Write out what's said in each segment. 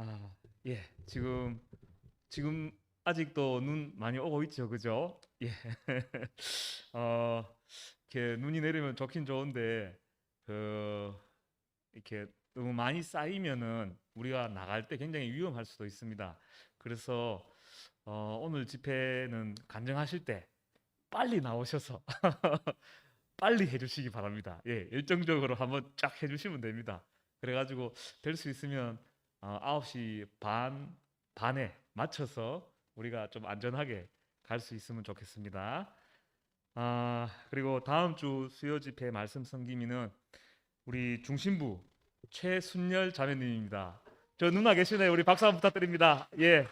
아, 예. 지금 아직도 눈 많이 오고 있죠, 그죠? 예. 어, 이렇게 눈이 내리면 좋긴 좋은데 그 이렇게 너무 많이 쌓이면은 우리가 나갈 때 굉장히 위험할 수도 있습니다. 그래서 오늘 집회는 간증하실 때 빨리 나오셔서 빨리 해주시기 바랍니다. 예, 일정적으로 한번 쫙 해주시면 됩니다. 그래가지고 될 수 있으면 9시 반에 맞춰서 우리가 좀 안전하게 갈 수 있으면 좋겠습니다. 그리고 다음 주 수요 집회 말씀 섬기미는 우리 중심부 최순열 자매님입니다. 저 누나 계시네요. 우리 박수 한번 부탁드립니다. 예.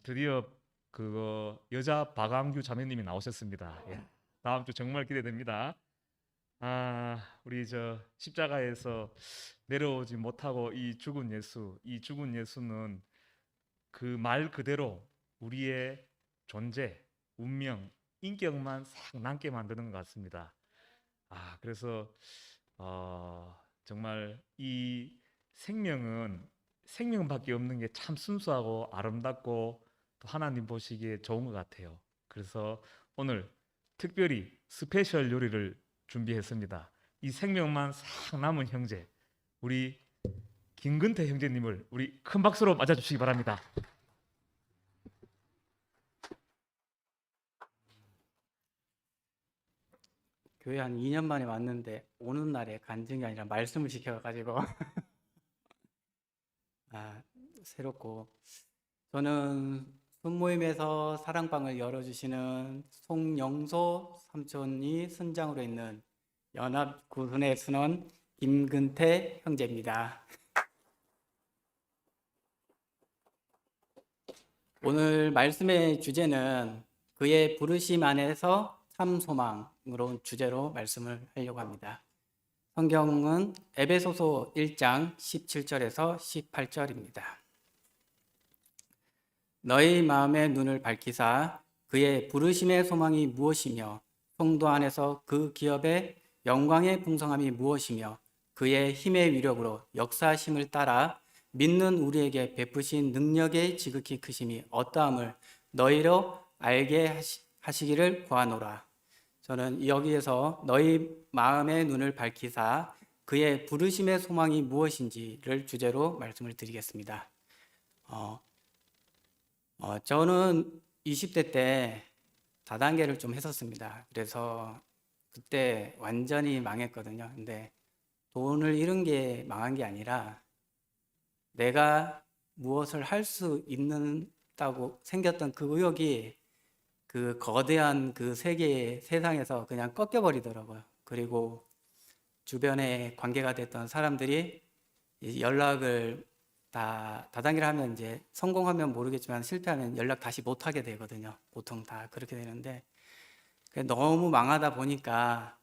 드디어 그거 여자 박광규 자매님이 나오셨습니다. 예. 다음 주 정말 기대됩니다. 우리 저 십자가에서 내려오지 못하고 이 죽은 예수는 그 말 그대로 우리의 존재, 운명, 인격만 싹 남게 만드는 것 같습니다. 그래서 정말 이 생명은 생명밖에 없는 게 참 순수하고 아름답고 또 하나님 보시기에 좋은 것 같아요. 그래서 오늘 특별히 스페셜 요리를 준비했습니다. 이 생명만 싹 남은 형제, 우리 김근태 형제님을 우리 큰 박수로 맞아주시기 바랍니다. 교회 한 2년 만에 왔는데 오는 날에 간증이 아니라 말씀을 시켜가지고 아, 새롭고 저는 순모임에서 사랑방을 열어주시는 송영소 삼촌이 선장으로 있는 연합구순의 순원 김근태 형제입니다. 오늘 말씀의 주제는 그의 부르심 안에서 참 소망으로 주제로 말씀을 하려고 합니다. 성경은 에베소서 1장 17절에서 18절입니다. 너희 마음의 눈을 밝히사 그의 부르심의 소망이 무엇이며 성도 안에서 그 기업의 영광의 풍성함이 무엇이며 그의 힘의 위력으로 역사심을 따라 믿는 우리에게 베푸신 능력의 지극히 크심이 어떠함을 너희로 알게 하시기를 구하노라. 저는 여기에서 너희 마음의 눈을 밝히사 그의 부르심의 소망이 무엇인지를 주제로 말씀을 드리겠습니다. 저는 20대 때 다단계를 좀 했었습니다. 그래서 그때 완전히 망했거든요. 근데 돈을 잃은 게 망한 게 아니라 내가 무엇을 할 수 있는다고 생겼던 그 의욕이 그 거대한 그 세상에서 그냥 꺾여버리더라고요. 그리고 주변에 관계가 됐던 사람들이 연락을 다단계를 하면 이제 성공하면 모르겠지만 실패하면 연락 다시 못 하게 되거든요. 보통 다 그렇게 되는데 너무 망하다 보니까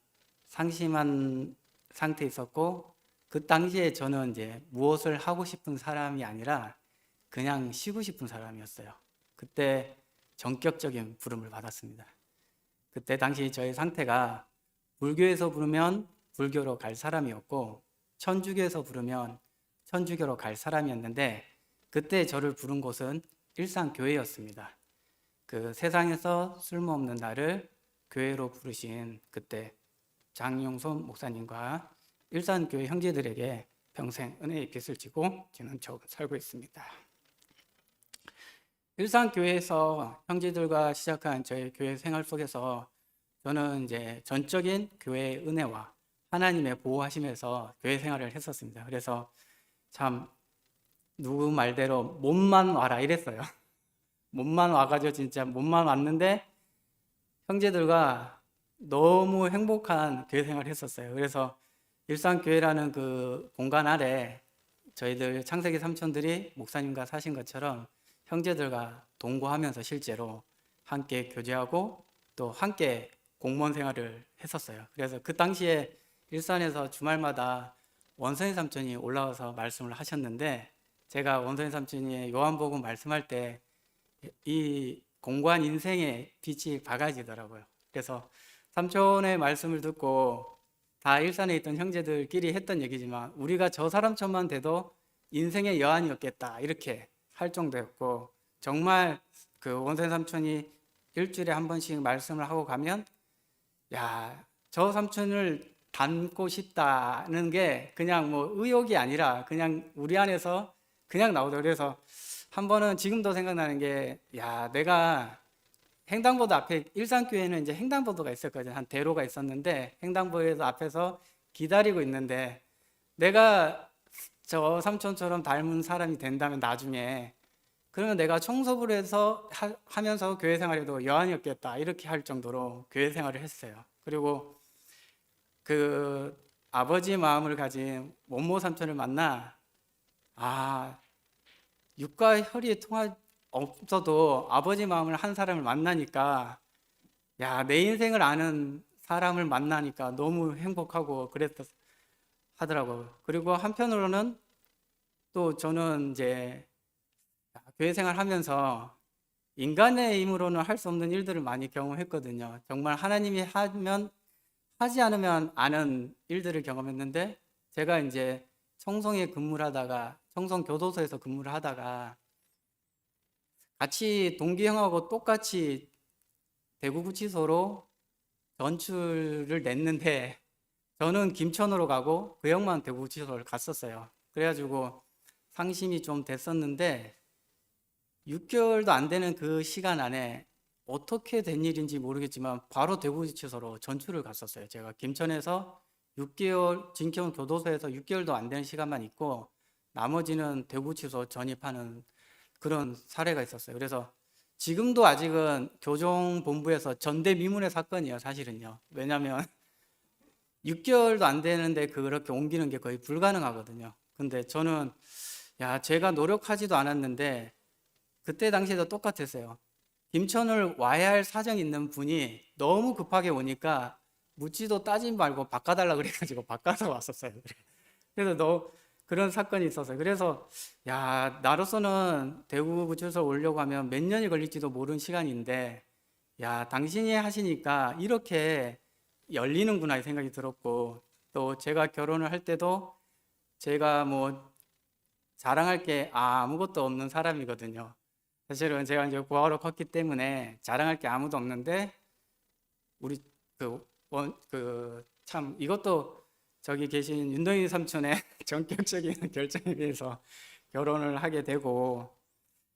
상심한 상태에 있었고 그 당시에 저는 이제 무엇을 하고 싶은 사람이 아니라 그냥 쉬고 싶은 사람이었어요. 그때 전격적인 부름을 받았습니다. 그때 당시 저의 상태가 불교에서 부르면 불교로 갈 사람이었고 천주교에서 부르면 천주교로 갈 사람이었는데 그때 저를 부른 곳은 일산교회였습니다. 그 세상에서 쓸모없는 나를 교회로 부르신 그때 장용손 목사님과 일산교회 형제들에게 평생 은혜의 빚을 지고 저는 살고 있습니다. 일산교회에서 형제들과 시작한 저의 교회 생활 속에서 저는 이제 전적인 교회의 은혜와 하나님의 보호하심에서 교회 생활을 했었습니다. 그래서 참 누구 말대로 몸만 와라 이랬어요. 몸만 와가지고 진짜 몸만 왔는데 형제들과 너무 행복한 교회 생활을 했었어요. 그래서 일산교회라는 그 공간 아래 저희들 창세기 삼촌들이 목사님과 사신 것처럼 형제들과 동거하면서 실제로 함께 교제하고 또 함께 공무원 생활을 했었어요. 그래서 그 당시에 일산에서 주말마다 원선희 삼촌이 올라와서 말씀을 하셨는데 제가 원선희 삼촌이 요한복음 말씀할 때 이 공고한 인생의 빛이 밝아지더라고요. 그래서 삼촌의 말씀을 듣고 다 일산에 있던 형제들끼리 했던 얘기지만 우리가 저 사람처럼만 돼도 인생의 여한이었겠다 이렇게 할 정도였고, 정말 그 원생 삼촌이 일주일에 한 번씩 말씀을 하고 가면 야, 저 삼촌을 닮고 싶다는 게 그냥 뭐 의욕이 아니라 그냥 우리 안에서 그냥 나오더라고요. 그래서 한 번은 지금도 생각나는 게, 야, 내가 횡단보도 앞에, 일산교회는 이제 횡단보도가 있었거든요. 한 대로가 있었는데 횡단보도에서 앞에서 기다리고 있는데, 내가 저 삼촌처럼 닮은 사람이 된다면 나중에, 그러면 내가 청소부를 해서 하면서 교회 생활에도 여한이었겠다 이렇게 할 정도로 교회 생활을 했어요. 그리고 그 아버지의 마음을 가진 원모 삼촌을 만나, 아, 육과 혈이 통할 없어도 아버지 마음을 한 사람을 만나니까, 야, 내 인생을 아는 사람을 만나니까 너무 행복하고 그랬다 하더라고요. 그리고 한편으로는 또 저는 이제 교회 생활하면서 인간의 힘으로는 할 수 없는 일들을 많이 경험했거든요. 정말 하나님이 하면 하지 않으면 아는 일들을 경험했는데, 제가 이제 청송에 근무를 하다가, 청송 교도소에서 근무를 하다가 같이 동기 형하고 똑같이 대구구치소로 전출을 냈는데, 저는 김천으로 가고 그 형만 대구구치소를 갔었어요. 그래가지고 상심이 좀 됐었는데, 6개월도 안 되는 그 시간 안에 어떻게 된 일인지 모르겠지만 바로 대구구치소로 전출을 갔었어요. 제가 김천에서 6개월, 진경 교도소에서 6개월도 안 되는 시간만 있고 나머지는 대구구치소 전입하는 그런 사례가 있었어요. 그래서 지금도 아직은 교정본부에서 전대미문의 사건이에요, 사실은요. 왜냐하면 6개월도 안 되는데 그렇게 옮기는 게 거의 불가능하거든요. 근데 저는, 야, 제가 노력하지도 않았는데 그때 당시에도 똑같았어요. 김천을 와야 할 사정이 있는 분이 너무 급하게 오니까 묻지도 따지지 말고 바꿔달라 그래가지고 바꿔서 왔었어요. 그래서 그런 사건이 있었어요. 그래서 야, 나로서는 대구구치소 오려고 하면 몇 년이 걸릴지도 모르는 시간인데, 야, 당신이 하시니까 이렇게 열리는구나 이 생각이 들었고, 또 제가 결혼을 할 때도 제가 뭐 자랑할 게 아무것도 없는 사람이거든요. 사실은 제가 이제 고아로 컸기 때문에 자랑할 게 아무도 없는데, 우리 참 이것도 저기 계신 윤동희 삼촌의 전격적인 결정에 의해서 결혼을 하게 되고,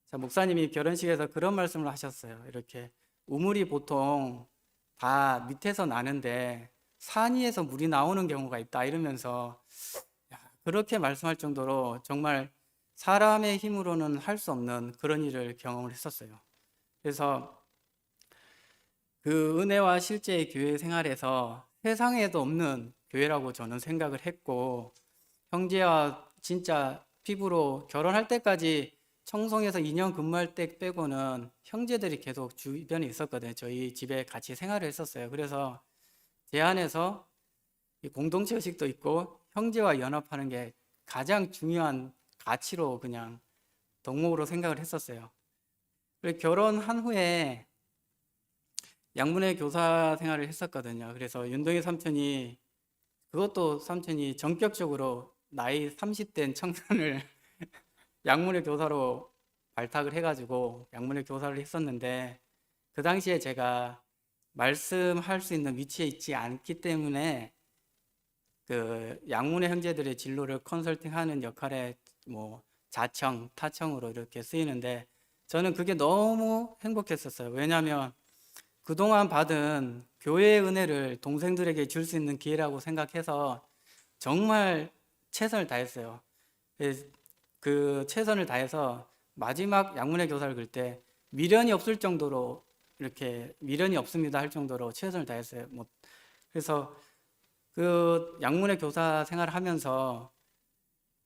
자, 목사님이 결혼식에서 그런 말씀을 하셨어요. 이렇게 우물이 보통 다 밑에서 나는데 산 위에서 물이 나오는 경우가 있다 이러면서, 야, 그렇게 말씀할 정도로 정말 사람의 힘으로는 할 수 없는 그런 일을 경험을 했었어요. 그래서 그 은혜와 실제의 교회 생활에서 세상에도 없는 교회라고 저는 생각을 했고, 형제와 진짜 피부로 결혼할 때까지 청송에서 2년 근무할 때 빼고는 형제들이 계속 주변에 있었거든요. 저희 집에 같이 생활을 했었어요. 그래서 제 안에서 이 공동체 의식도 있고 형제와 연합하는 게 가장 중요한 가치로 그냥 덕목으로 생각을 했었어요. 그리고 결혼한 후에 양문회 교사 생활을 했었거든요. 그래서 윤동희 삼촌이, 그것도 삼촌이 전격적으로 나이 30된 청년을 양문회 교사로 발탁을 해가지고 양문회 교사를 했었는데, 그 당시에 제가 말씀할 수 있는 위치에 있지 않기 때문에 그 양문회 형제들의 진로를 컨설팅하는 역할에 뭐 자청, 타청으로 이렇게 쓰이는데, 저는 그게 너무 행복했었어요. 왜냐하면 그동안 받은 교회의 은혜를 동생들에게 줄 수 있는 기회라고 생각해서 정말 최선을 다했어요. 그 최선을 다해서 마지막 양문회 교사를 글 때 미련이 없을 정도로, 이렇게 미련이 없습니다 할 정도로 최선을 다했어요. 뭐 그래서 그 양문회 교사 생활을 하면서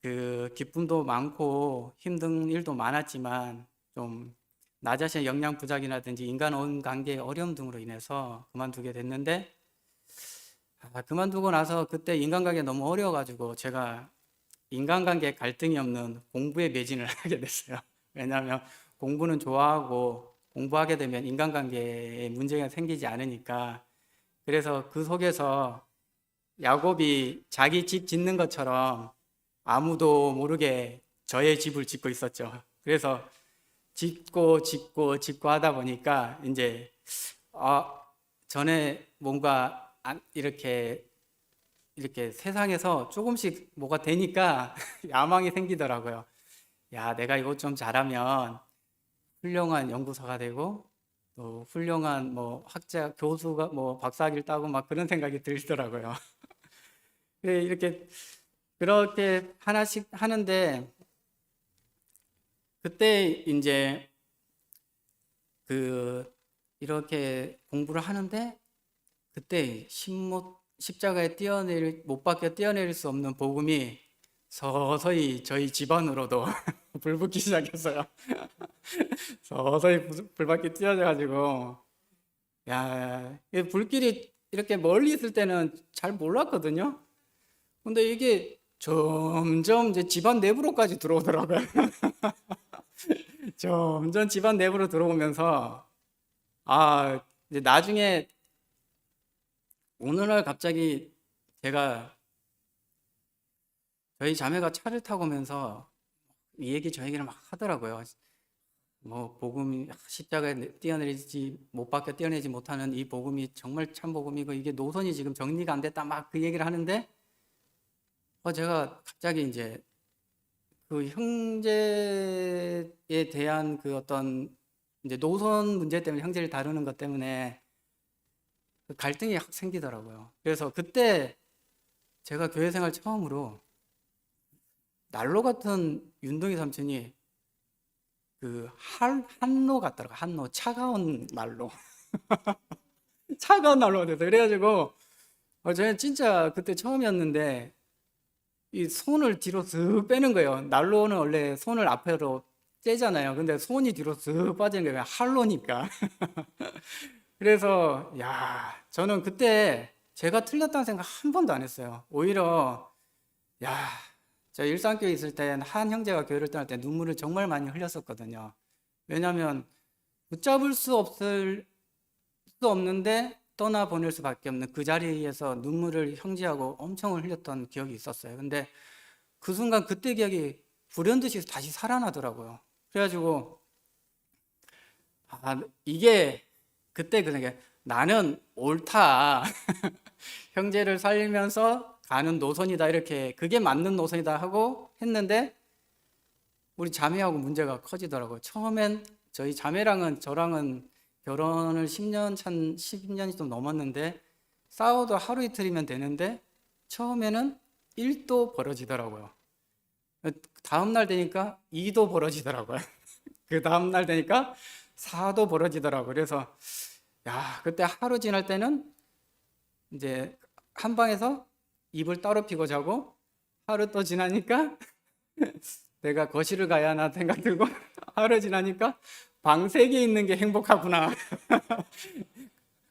그 기쁨도 많고 힘든 일도 많았지만, 좀 나 자신의 역량 부족이라든지 인간 관계의 어려움 등으로 인해서 그만두게 됐는데, 그만두고 나서 그때 인간관계가 너무 어려워가지고 제가 인간관계 갈등이 없는 공부에 매진을 하게 됐어요. 왜냐하면 공부는 좋아하고 공부하게 되면 인간관계에 문제가 생기지 않으니까. 그래서 그 속에서 야곱이 자기 집 짓는 것처럼 아무도 모르게 저의 집을 짓고 있었죠. 그래서 짓고 하다 보니까 이제 전에 뭔가 이렇게 세상에서 조금씩 뭐가 되니까 야망이 생기더라고요. 야, 내가 이것 좀 잘하면 훌륭한 연구소가 되고 또 훌륭한 뭐 학자, 교수가 뭐 박사학위를 따고 막 그런 생각이 들더라고요. 이렇게 그렇게 하나씩 하는데 그때 이제 이렇게 공부를 하는데 그때 십자가에 못 박혀 뛰어내릴 수 없는 복음이 서서히 저희 집안으로도 불붙기 시작했어요. 서서히 불밖에 뛰어져가지고 야, 이 불길이 이렇게 멀리 있을 때는 잘 몰랐거든요. 근데 이게 점점 이제 집안 내부로까지 들어오더라고요. 점점 집안 내부로 들어오면서 이제 나중에 어느 날 갑자기 저희 자매가 차를 타고 오면서 저 얘기를 막 하더라고요. 뭐 복음이 십자가에 못 박혀 뛰어내지 못하는 이 복음이 정말 참 복음이고 이게 노선이 지금 정리가 안 됐다 막 그 얘기를 하는데 제가 갑자기 이제 그 형제에 대한 그 어떤 이제 노선 문제 때문에 형제를 다루는 것 때문에 그 갈등이 확 생기더라고요. 그래서 그때 제가 교회 생활 처음으로 난로 같은 윤동이 삼촌이 그 한로 같더라고. 한로 차가운 난로 차가운 난로가 됐어요. 그래가지고 저는 진짜 그때 처음이었는데 이 손을 뒤로 쓱 빼는 거예요. 난로는 원래 손을 앞으로 떼잖아요. 근데 손이 뒤로 쓱 빠지는 거예요. 한로니까. 그래서 저는 그때 제가 틀렸다는 생각 한 번도 안 했어요. 오히려 저 일산교회 있을 땐 한 형제가 교회를 떠날 때 눈물을 정말 많이 흘렸었거든요. 왜냐하면 붙잡을 수 없는데 떠나보낼 수밖에 없는 그 자리에서 눈물을 형제하고 엄청 흘렸던 기억이 있었어요. 근데 그 순간 그때 기억이 불현듯이 다시 살아나더라고요. 그래가지고 이게 그때 그 생각, 나는 옳다. 형제를 살리면서 가는 노선이다. 이렇게 그게 맞는 노선이다 하고 했는데 우리 자매하고 문제가 커지더라고요. 처음엔 저희 자매랑은 저랑은 결혼을 10년이 좀 넘었는데 싸워도 하루 이틀이면 되는데 처음에는 1도 벌어지더라고요. 다음 날 되니까 2도 벌어지더라고요. 그 다음 날 되니까 4도 벌어지더라고요. 그래서 그때 하루 지날 때는 이제 한 방에서 이불 따로 피고 자고 하루 또 지나니까 내가 거실을 가야 하나 생각 들고 하루 지나니까 방 3개 있는 게 행복하구나.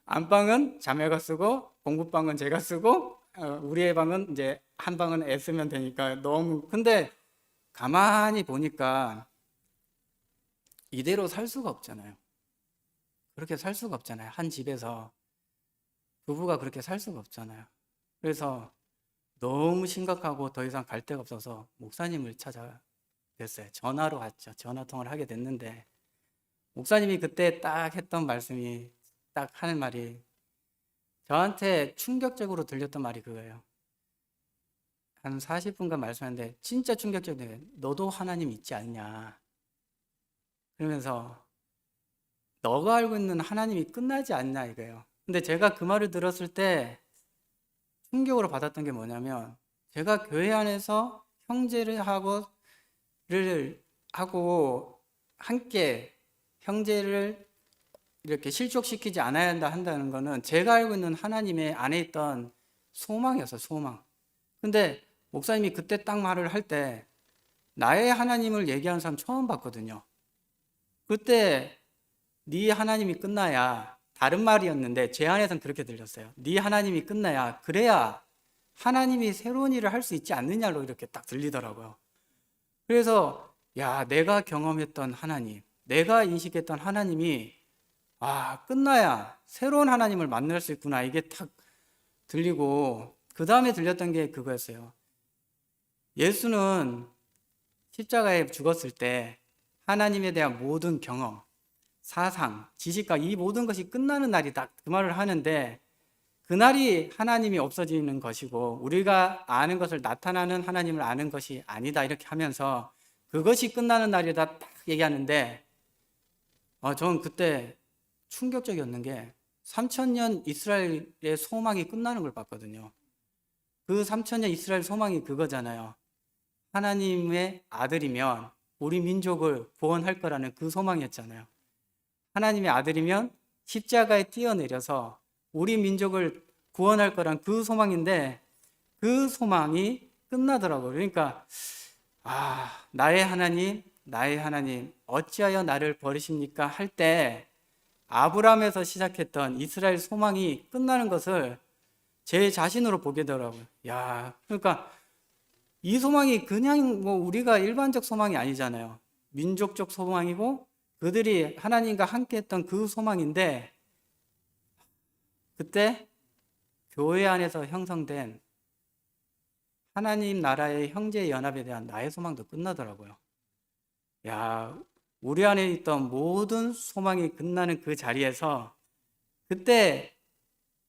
안방은 자매가 쓰고 공부방은 제가 쓰고 우리의 방은 이제 한 방은 애 쓰면 되니까 너무 근데 가만히 보니까 이대로 살 수가 없잖아요. 그렇게 살 수가 없잖아요. 한 집에서 부부가 그렇게 살 수가 없잖아요. 그래서 너무 심각하고 더 이상 갈 데가 없어서 목사님을 찾아뵀어요. 전화로 갔죠. 전화 통화를 하게 됐는데 목사님이 그때 딱 했던 말씀이 딱 하는 말이 저한테 충격적으로 들렸던 말이 그거예요. 한 40분간 말씀하는데 진짜 충격적이에요. 너도 하나님 있지 않냐. 그러면서 너가 알고 있는 하나님이 끝나지 않냐 이거예요. 근데 제가 그 말을 들었을 때 충격으로 받았던 게 뭐냐면 제가 교회 안에서 형제를 하고 함께 형제를 이렇게 실족시키지 않아야 한다는 거는 제가 알고 있는 하나님의 안에 있던 소망이었어요. 소망. 근데 목사님이 그때 딱 말을 할 때 나의 하나님을 얘기하는 사람 처음 봤거든요. 그때 네 하나님이 끝나야 다른 말이었는데 제 안에서는 그렇게 들렸어요. 네 하나님이 끝나야 그래야 하나님이 새로운 일을 할 수 있지 않느냐로 이렇게 딱 들리더라고요. 그래서 내가 경험했던 하나님, 내가 인식했던 하나님이 끝나야 새로운 하나님을 만날 수 있구나 이게 딱 들리고 그 다음에 들렸던 게 그거였어요. 예수는 십자가에 죽었을 때 하나님에 대한 모든 경험, 사상, 지식과 이 모든 것이 끝나는 날이다. 그 말을 하는데 그날이 하나님이 없어지는 것이고 우리가 아는 것을 나타나는 하나님을 아는 것이 아니다. 이렇게 하면서 그것이 끝나는 날이다 딱 얘기하는데 저는 그때 충격적이었는 게 3000년 이스라엘의 소망이 끝나는 걸 봤거든요. 그 3000년 이스라엘 소망이 그거잖아요. 하나님의 아들이면 우리 민족을 구원할 거라는 그 소망이었잖아요. 하나님의 아들이면 십자가에 뛰어내려서 우리 민족을 구원할 거란 그 소망인데 그 소망이 끝나더라고요. 그러니까 나의 하나님 어찌하여 나를 버리십니까? 할 때 아브라함에서 시작했던 이스라엘 소망이 끝나는 것을 제 자신으로 보게 되더라고요. 그러니까 이 소망이 그냥 뭐 우리가 일반적 소망이 아니잖아요. 민족적 소망이고 그들이 하나님과 함께 했던 그 소망인데 그때 교회 안에서 형성된 하나님 나라의 형제 연합에 대한 나의 소망도 끝나더라고요. 우리 안에 있던 모든 소망이 끝나는 그 자리에서 그때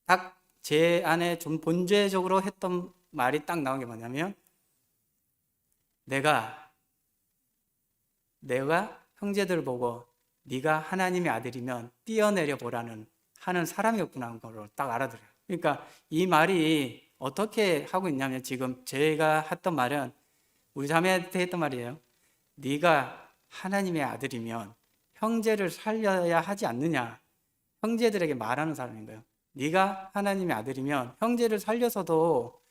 딱 제 안에 좀 본질적으로 했던 말이 딱 나온 게 뭐냐면 내가 형제들 보고 네가 하나님의 아들이면 뛰어내려 보라는 하는 사람이었구나 하는 걸 딱 알아들어요. 그러니까 이 말이 어떻게 하고 있냐면 지금 제가 했던 말은 우리 자매한테 했던 말이에요. 네가 하나님의 아들이면 형제를 살려야 하지 않느냐. 형제들에게 말하는 사람인 거예요. 네가 하나님의 아들이면 형제를 살려서도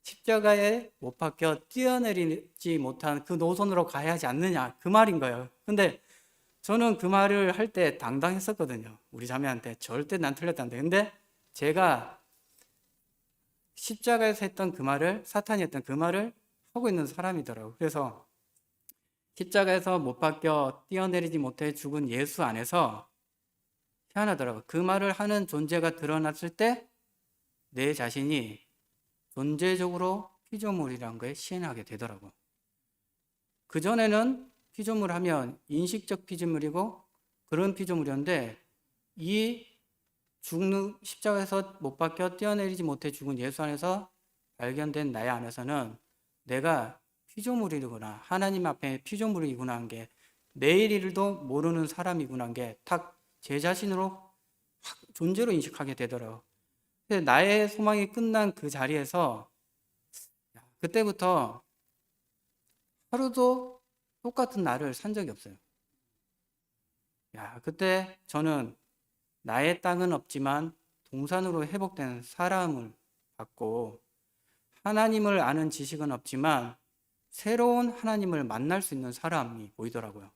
십자가에 못 박혀 뛰어내리지 못한 그 노선으로 가야 하지 않느냐. 그 말인 거예요. 근데 저는 그 말을 할 때 당당했었거든요. 우리 자매한테 절대 난 틀렸다는데. 근데 제가 십자가에서 했던 그 말을 사탄이 했던 그 말을 하고 있는 사람이더라고요. 그래서 십자가에서 못 박혀 뛰어내리지 못해 죽은 예수 안에서 희한하더라고요. 그 말을 하는 존재가 드러났을 때 내 자신이 존재적으로 피조물이라는 거에 시인하게 되더라고요. 그전에는 피조물 하면 인식적 피조물이고 그런 피조물이었는데 이 죽는 십자가에서 못 박혀 뛰어내리지 못해 죽은 예수 안에서 발견된 나의 안에서는 내가 피조물이구나, 하나님 앞에 피조물이구나 한 게 내일 일도 모르는 사람이구나 한 게 딱 제 자신으로 확 존재로 인식하게 되더라고요. 나의 소망이 끝난 그 자리에서 그때부터 하루도 똑같은 날을 산 적이 없어요. 그때 저는 나의 땅은 없지만 동산으로 회복된 사람을 받고 하나님을 아는 지식은 없지만 새로운 하나님을 만날 수 있는 사람이 보이더라고요.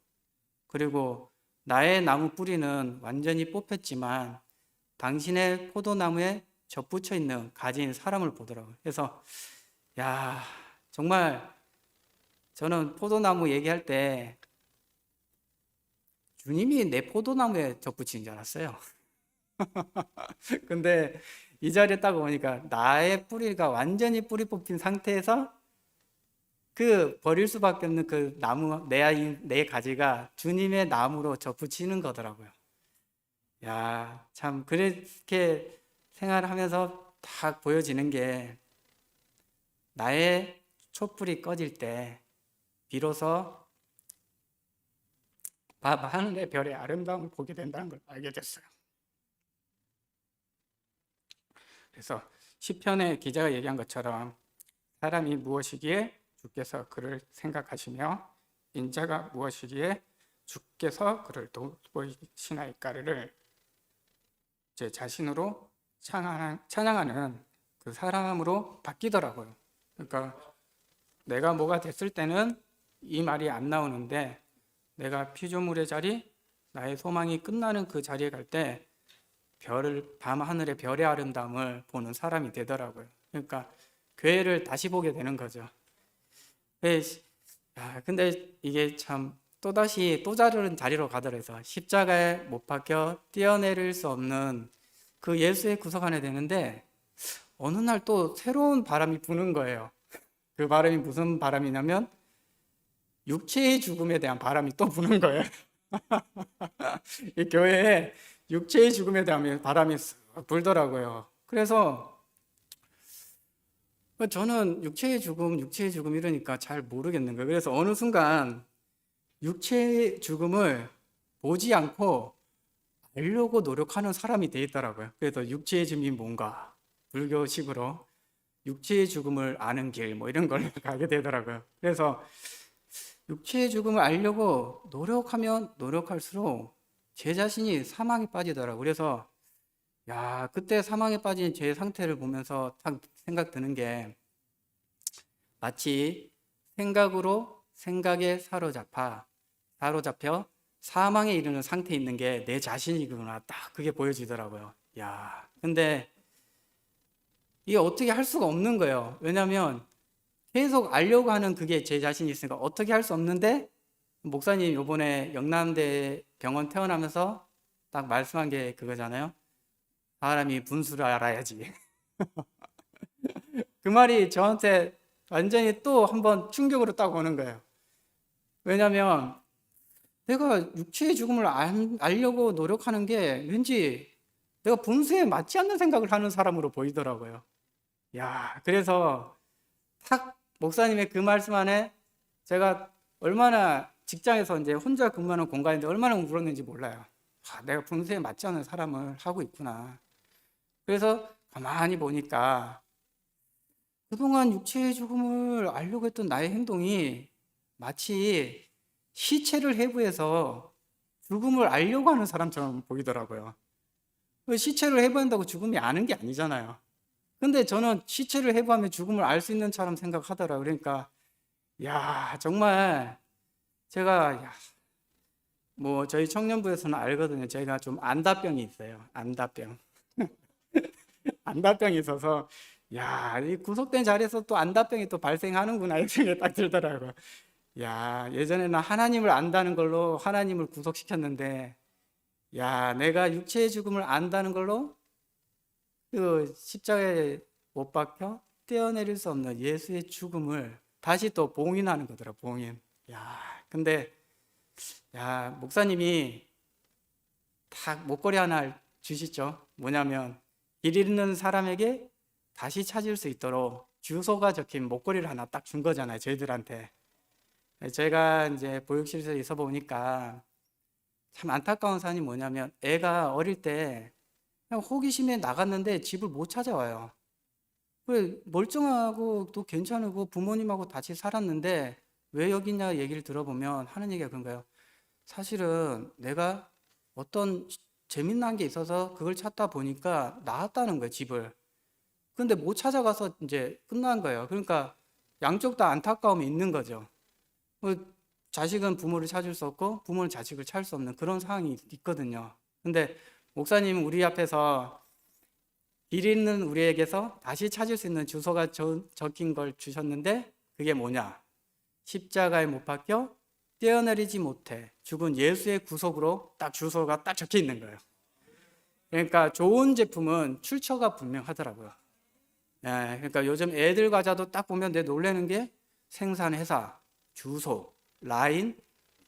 그리고 나의 나무 뿌리는 완전히 뽑혔지만 당신의 포도나무에 접붙여 있는 가지인 사람을 보더라고요. 그래서 정말 저는 포도나무 얘기할 때 주님이 내 포도나무에 접붙인 줄 알았어요. 근데 이 자리에 딱 오니까 나의 뿌리가 완전히 뿌리 뽑힌 상태에서 그 버릴 수밖에 없는 그 나무, 내 가지가 주님의 나무로 접붙이는 거더라고요. 참 그렇게 생활하면서 딱 보여지는 게 나의 촛불이 꺼질 때 비로소 하늘의 별의 아름다움을 보게 된다는 걸 알게 됐어요. 그래서 시편의 기자가 얘기한 것처럼 사람이 무엇이기에 주께서 그를 생각하시며 인자가 무엇이기에 주께서 그를 돌보시나이까를 제 자신으로 찬양하는 그 사람으로 바뀌더라고요. 그러니까 내가 뭐가 됐을 때는 이 말이 안 나오는데 내가 피조물의 자리, 나의 소망이 끝나는 그 자리에 갈 때 밤하늘의 별의 아름다움을 보는 사람이 되더라고요. 그러니까 교회를 다시 보게 되는 거죠. 근데 이게 참 또 다른 자리로 가더라고요. 십자가에 못 박혀 뛰어내릴 수 없는 그 예수의 구속 안에 되는데 어느 날 또 새로운 바람이 부는 거예요. 그 바람이 무슨 바람이냐면 육체의 죽음에 대한 바람이 또 부는 거예요. 이 교회에 육체의 죽음에 대한 바람이 쓱 불더라고요. 그래서 저는 육체의 죽음 이러니까 잘 모르겠는 거예요. 그래서 어느 순간 육체의 죽음을 보지 않고 알려고 노력하는 사람이 돼 있더라고요. 그래서 육체의 죽음이 뭔가 불교식으로 육체의 죽음을 아는 길 뭐 이런 걸 가게 되더라고요. 그래서 육체의 죽음을 알려고 노력하면 노력할수록 제 자신이 사망에 빠지더라고요. 그래서 야, 그때 사망에 빠진 제 상태를 보면서 딱 생각 드는 게 마치 생각에 사로잡혀 사망에 이르는 상태에 있는 게 내 자신이구나. 딱 그게 보여지더라고요. 야, 근데 이게 어떻게 할 수가 없는 거예요. 왜냐하면 계속 알려고 하는 그게 제 자신이 있으니까 어떻게 할 수 없는데, 목사님 요번에 영남대 병원 퇴원하면서 딱 말씀한 게 그거잖아요. 사람이 분수를 알아야지. 그 말이 저한테 완전히 또 한번 충격으로 딱 오는 거예요. 왜냐하면 내가 육체의 죽음을 알려고 노력하는 게 왠지 내가 분수에 맞지 않는 생각을 하는 사람으로 보이더라고요. 야, 그래서 탁 목사님의 그 말씀 안에 제가 얼마나 직장에서 이제 혼자 근무하는 공간인데 얼마나 울었는지 몰라요. 아, 내가 분수에 맞지 않는 사람을 하고 있구나. 그래서 가만히 보니까 그동안 육체의 죽음을 알려고 했던 나의 행동이 마치 시체를 해부해서 죽음을 알려고 하는 사람처럼 보이더라고요. 시체를 해부한다고 죽음이 아는 게 아니잖아요. 근데 저는 시체를 해부하면 죽음을 알 수 있는 처럼 생각하더라고요. 그러니까 야, 정말 제가 뭐 저희 청년부에서는 알거든요. 제가 좀 안다병이 있어요. 안다병. 안다병이 있어서 야, 이 구속된 자리에서 또 안다병이 또 발생하는구나 이런 생각이 딱 들더라고요. 야, 예전에는 하나님을 안다는 걸로 하나님을 구속시켰는데 야, 내가 육체의 죽음을 안다는 걸로 그 십자가에 못 박혀 떼어내릴 수 없는 예수의 죽음을 다시 또 봉인하는 거더라, 봉인. 야, 근데 야, 목사님이 딱 목걸이 하나 주시죠. 뭐냐면 길 잃는 사람에게 다시 찾을 수 있도록 주소가 적힌 목걸이를 하나 딱 준 거잖아요, 저희들한테. 제가 이제 보육실에서 있어 보니까 참 안타까운 사안이 뭐냐면 애가 어릴 때 그냥 호기심에 나갔는데 집을 못 찾아와요. 그 멀쩡하고 또 괜찮고 부모님하고 같이 살았는데 왜 여기 있냐 얘기를 들어보면 하는 얘기가 그런 거예요. 사실은 내가 어떤 재미난 게 있어서 그걸 찾다 보니까 나왔다는 거예요, 집을. 근데 못 찾아가서 이제 끝난 거예요. 그러니까 양쪽 다 안타까움이 있는 거죠. 자식은 부모를 찾을 수 없고 부모는 자식을 찾을 수 없는 그런 상황이 있거든요. 근데 목사님은 우리 앞에서 길 잃는 우리에게서 다시 찾을 수 있는 주소가 적힌 걸 주셨는데 그게 뭐냐? 십자가에 못 박혀 떼어내리지 못해 죽은 예수의 구속으로 딱 주소가 딱 적혀 있는 거예요. 그러니까 좋은 제품은 출처가 분명하더라고요. 예, 그러니까 요즘 애들 과자도 딱 보면 내 놀라는 게 생산 회사, 주소, 라인,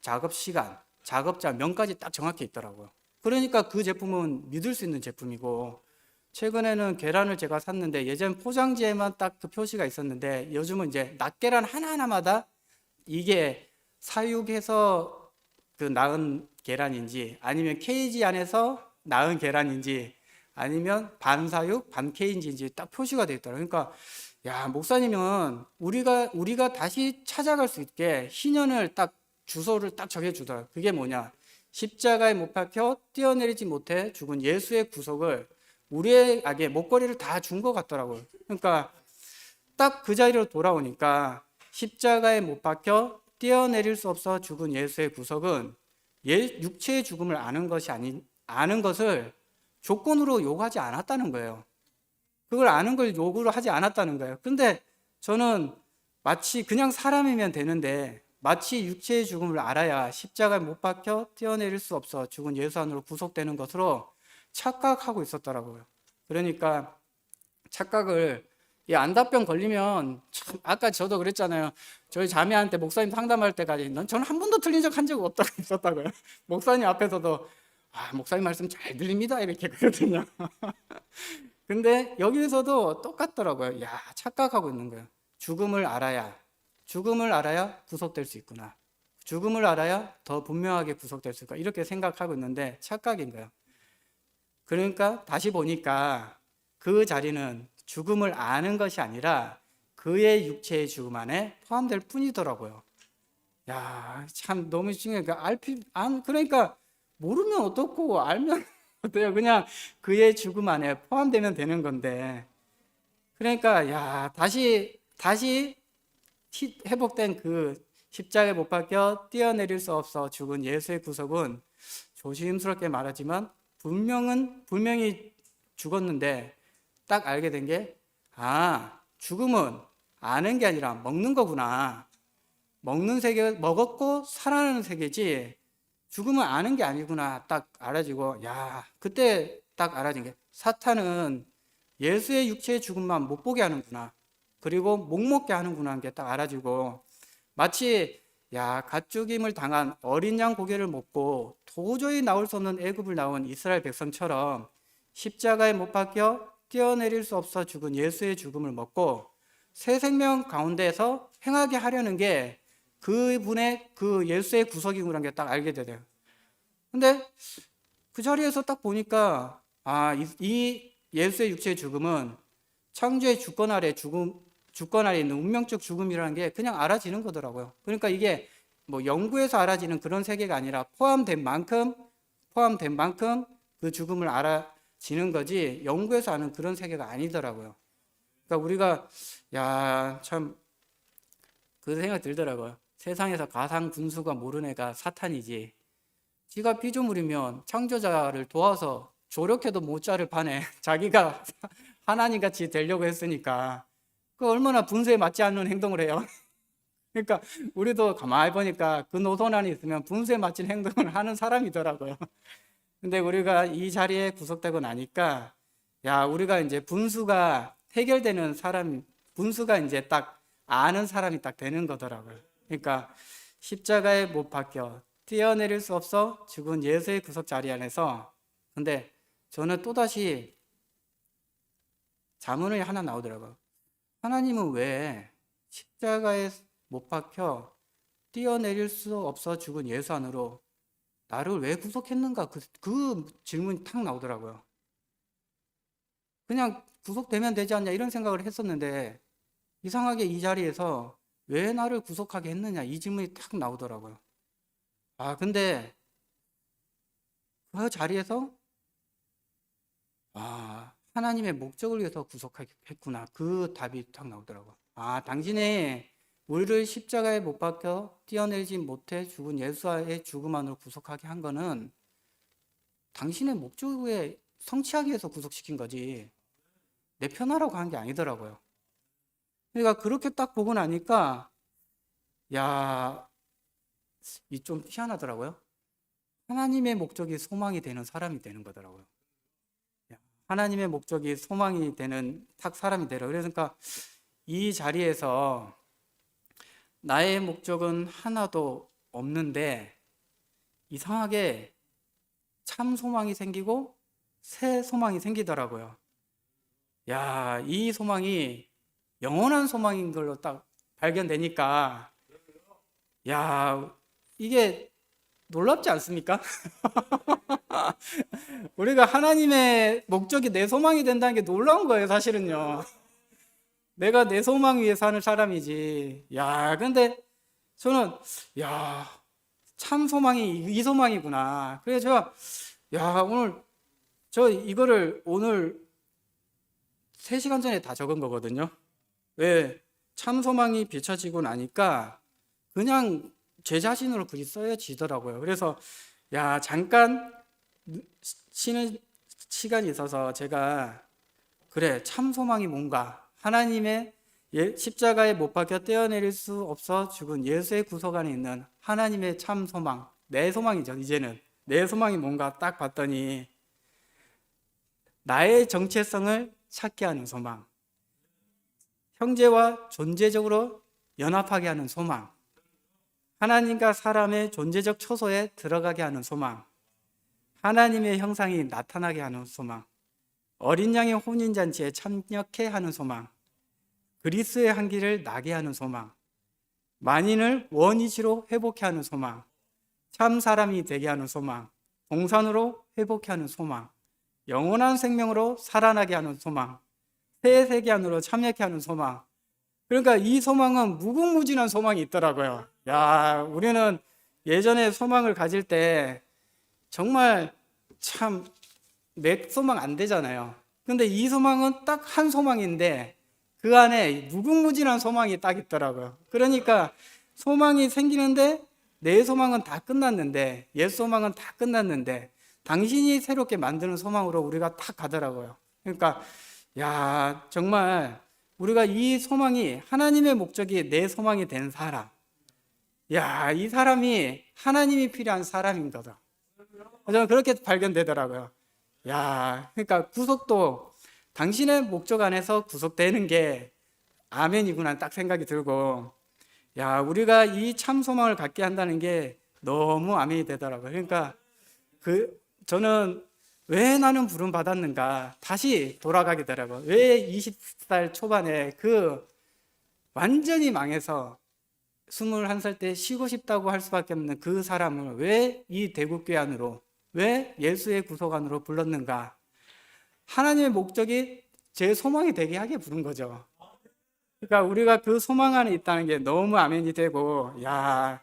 작업 시간, 작업자 명까지 딱 정확히 있더라고요. 그러니까 그 제품은 믿을 수 있는 제품이고, 최근에는 계란을 제가 샀는데 예전 포장지에만 딱 그 표시가 있었는데 요즘은 이제 낱계란 하나하나마다 이게 사육해서 그 낳은 계란인지 아니면 케이지 안에서 낳은 계란인지 아니면 반사육, 반케이지인지 딱 표시가 되어 있더라고요. 그러니까 야, 목사님은 우리가 다시 찾아갈 수 있게 희년을 딱 주소를 딱 정해주더라고요. 그게 뭐냐? 십자가에 못 박혀 떼어내리지 못해 죽은 예수의 구속을 우리에게 목걸이를 다 준 것 같더라고요. 그러니까 딱 그 자리로 돌아오니까 십자가에 못 박혀 떼어내릴 수 없어 죽은 예수의 구속은 육체의 죽음을 아는 것을 조건으로 요구하지 않았다는 거예요. 그걸 아는 걸 요구를 하지 않았다는 거예요. 근데 저는 마치 그냥 사람이면 되는데 마치 육체의 죽음을 알아야 십자가에 못 박혀 떼어내릴 수 없어 죽은 예수 안으로 구속되는 것으로 착각하고 있었더라고요. 그러니까 착각을 이 안답병 걸리면 참 아까 저도 그랬잖아요. 저희 자매한테 목사님 상담할 때까지 저는 한 번도 틀린 적 한 적 없었다고요. 목사님 앞에서도 목사님 말씀 잘 들립니다 이렇게 그러거든요. 근데 여기에서도 똑같더라고요. 착각하고 있는 거예요. 죽음을 알아야 구속될 수 있구나. 죽음을 알아야 더 분명하게 구속될 수 있구나. 이렇게 생각하고 있는데 착각인 거예요. 그러니까 다시 보니까 그 자리는 죽음을 아는 것이 아니라 그의 육체의 죽음 안에 포함될 뿐이더라고요. 참 너무 중요해요. 그러니까 모르면 어떻고 알면 어때요? 그냥 그의 죽음 안에 포함되면 되는 건데. 그러니까 다시 회복된 그 십자가에 못 박혀 뛰어내릴 수 없어 죽은 예수의 구속은 조심스럽게 말하지만 분명히 죽었는데 딱 알게 된 게 죽음은 아는 게 아니라 먹는 거구나. 먹는 세계, 먹었고 살아나는 세계지 죽음은 아는 게 아니구나 딱 알아지고 그때 딱 알아진 게 사탄은 예수의 육체의 죽음만 못 보게 하는구나. 그리고 못 먹게 하는구나 하는 게 딱 알아지고 마치 가축임을 당한 어린 양 고개를 먹고 도저히 나올 수 없는 애굽을 나온 이스라엘 백성처럼 십자가에 못 박혀 뛰어내릴 수 없어 죽은 예수의 죽음을 먹고 새 생명 가운데에서 행하게 하려는 게 그분의 그 예수의 구속이라는 게 딱 알게 되대요. 근데 그 자리에서 딱 보니까 이 예수의 육체의 죽음은 창조의 주권 아래 있는 운명적 죽음이라는 게 그냥 알아지는 거더라고요. 그러니까 이게 뭐 연구에서 알아지는 그런 세계가 아니라 포함된 만큼 그 죽음을 알아지는 거지 연구에서 아는 그런 세계가 아니더라고요. 그러니까 우리가 참 그 생각 들더라고요. 세상에서 가상 분수가 모르는 애가 사탄이지. 지가 피조물이면 창조자를 도와서 조력해도 모자를 파네. 자기가 하나님같이 되려고 했으니까 그 얼마나 분수에 맞지 않는 행동을 해요. 그러니까 우리도 가만히 보니까 그 노선 안에 있으면 분수에 맞춘 행동을 하는 사람이더라고요. 근데 우리가 이 자리에 구속되고 나니까 우리가 이제 분수가 해결되는 사람, 분수가 이제 딱 아는 사람이 딱 되는 거더라고요. 그러니까 십자가에 못 박혀 뛰어내릴 수 없어 죽은 예수의 구속 자리 안에서 근데 저는 또다시 자문이 하나 나오더라고요. 하나님은 왜 십자가에 못 박혀 뛰어내릴 수 없어 죽은 예수 안으로 나를 왜 구속했는가? 그 질문이 탁 나오더라고요. 그냥 구속되면 되지 않냐 이런 생각을 했었는데 이상하게 이 자리에서 왜 나를 구속하게 했느냐 이 질문이 탁 나오더라고요. 근데 그 자리에서 하나님의 목적을 위해서 구속하게 했구나 그 답이 탁 나오더라고요. 당신이 우리를 십자가에 못 박혀 뛰어내리지 못해 죽은 예수의 죽음 안으로 구속하게 한 거는 당신의 목적에 성취하기 위해서 구속시킨 거지 내 편하라고 한 게 아니더라고요. 그러니까 그렇게 딱 보고 나니까 이 좀 희한하더라고요. 하나님의 목적이 소망이 되는 사람이 되는 거더라고요. 하나님의 목적이 소망이 되는 딱 사람이 되라. 그러니까 이 자리에서 나의 목적은 하나도 없는데 이상하게 참 소망이 생기고 새 소망이 생기더라고요. 이 소망이 영원한 소망인 걸로 딱 발견되니까 이게 놀랍지 않습니까? 우리가 하나님의 목적이 내 소망이 된다는 게 놀라운 거예요, 사실은요. 내가 내 소망 위에 사는 사람이지. 근데 저는 참 소망이 이 소망이구나. 그래서 제가 오늘 3시간 전에 다 적은 거거든요. 왜? 참 소망이 비춰지고 나니까 그냥 제 자신으로 글이 써여지더라고요. 그래서 잠깐 쉬는 시간이 있어서 제가 참 소망이 뭔가 하나님의 십자가에 못 박혀 떼어내릴 수 없어 죽은 예수의 구속 안에 있는 하나님의 참 소망, 내 소망이죠. 이제는 내 소망이 뭔가 딱 봤더니 나의 정체성을 찾게 하는 소망, 형제와 존재적으로 연합하게 하는 소망, 하나님과 사람의 존재적 초소에 들어가게 하는 소망, 하나님의 형상이 나타나게 하는 소망, 어린 양의 혼인잔치에 참여케 하는 소망, 그리스의 향기를 나게 하는 소망, 만인을 원이시로 회복케 하는 소망, 참 사람이 되게 하는 소망, 동산으로 회복케 하는 소망, 영원한 생명으로 살아나게 하는 소망, 새 세계 안으로 참여케 하는 소망. 그러니까 이 소망은 무궁무진한 소망이 있더라고요. 야, 우리는 예전에 소망을 가질 때 정말 참 몇 소망 안 되잖아요. 근데 이 소망은 딱 한 소망인데 그 안에 무궁무진한 소망이 딱 있더라고요. 그러니까 소망이 생기는데 내 소망은 다 끝났는데, 옛 소망은 다 끝났는데 당신이 새롭게 만드는 소망으로 우리가 딱 가더라고요. 그러니까 야, 정말 우리가 이 소망이 하나님의 목적이 내 소망이 된 사람, 야, 이 사람이 하나님이 필요한 사람인 거다. 저는 그렇게 발견되더라고요. 야, 그러니까 구속도 당신의 목적 안에서 구속되는 게 아멘이구나 딱 생각이 들고, 야, 우리가 이 참 소망을 갖게 한다는 게 너무 아멘이 되더라고요. 그러니까 저는 왜 나는 부름 받았는가 다시 돌아가게 되더라고요. 왜 20살 초반에 완전히 망해서 21살 때 쉬고 싶다고 할 수밖에 없는 그 사람을 왜 이 대국교회 안으로, 왜 예수의 구속 안으로 불렀는가? 하나님의 목적이 제 소망이 되게 하게 부른 거죠. 그러니까 우리가 그 소망 안에 있다는 게 너무 아멘이 되고, 야,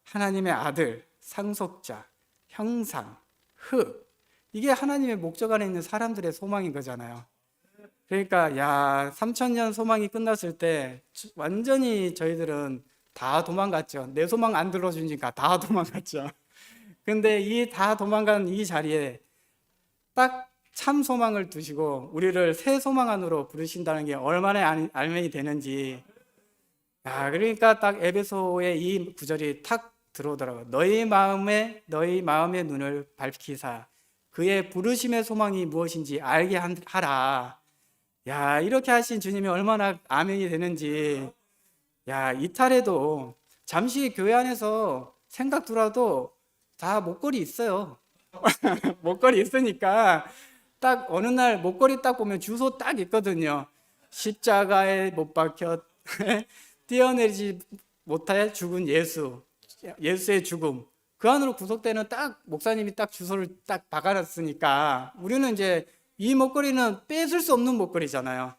하나님의 아들, 상속자, 형상, 흑, 이게 하나님의 목적 안에 있는 사람들의 소망인 거잖아요. 그러니까 야, 3000년 소망이 끝났을 때 완전히 저희들은 다 도망갔죠. 내 소망 안 들어주니까 다 도망갔죠. 근데 이 다 도망간 이 자리에 딱 참 소망을 두시고 우리를 새 소망 안으로 부르신다는 게 얼마나 알면이 되는지. 야, 그러니까 딱 에베소의 이 구절이 탁 들어오더라고요. 너희 마음의 눈을 밝히사 그의 부르심의 소망이 무엇인지 알게 하라. 야, 이렇게 하신 주님이 얼마나 아멘이 되는지. 야, 이탈해도 잠시 교회 안에서 생각 들어도 다 목걸이 있어요. 목걸이 있으니까 딱 어느 날 목걸이 딱 보면 주소 딱 있거든요. 십자가에 못 박혀 뛰어내리지 못해 죽은 예수의 죽음. 그 안으로 구속되는 딱 목사님이 딱 주소를 딱 박아놨으니까 우리는 이제 이 목걸이는 뺏을 수 없는 목걸이잖아요.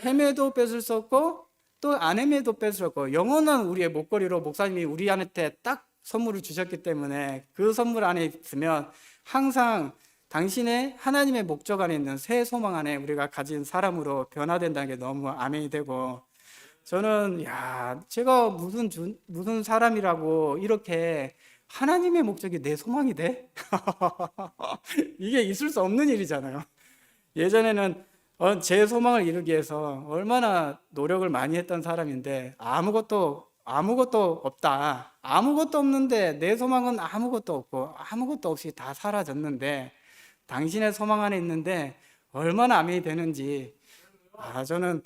헤매도 뺏을 수 없고 또 안 헤매도 뺏을 수 없고 영원한 우리의 목걸이로 목사님이 우리한테 딱 선물을 주셨기 때문에 그 선물 안에 있으면 항상 당신의 하나님의 목적 안에 있는 새 소망 안에 우리가 가진 사람으로 변화된다는 게 너무 아멘이 되고, 저는 야, 제가 무슨 사람이라고 이렇게 하나님의 목적이 내 소망이 돼? 이게 있을 수 없는 일이잖아요. 예전에는 제 소망을 이루기 위해서 얼마나 노력을 많이 했던 사람인데 아무것도 없다. 아무것도 없는데 내 소망은 아무것도 없고 아무것도 없이 다 사라졌는데 당신의 소망 안에 있는데 얼마나 아멘이 되는지. 저는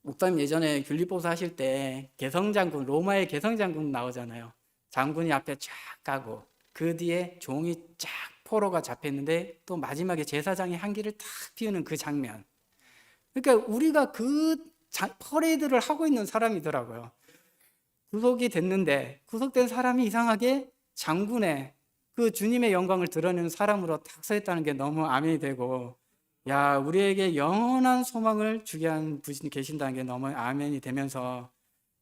목사님 예전에 귤리포스 하실 때 개성장군, 로마의 개성장군 나오잖아요. 장군이 앞에 쫙 가고 그 뒤에 종이 쫙 포로가 잡혔는데 또 마지막에 제사장이 향기를 탁 피우는 그 장면. 그러니까 우리가 그 퍼레이드를 하고 있는 사람이더라고요. 구속이 됐는데 구속된 사람이 이상하게 장군의 그 주님의 영광을 드러내는 사람으로 탁 서 있다는 게 너무 아멘이 되고, 야, 우리에게 영원한 소망을 주게 한 분이 계신다는 게 너무 아멘이 되면서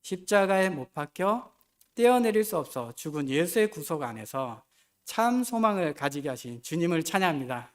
십자가에 못 박혀 떼어내릴 수 없어 죽은 예수의 구속 안에서 참 소망을 가지게 하신 주님을 찬양합니다.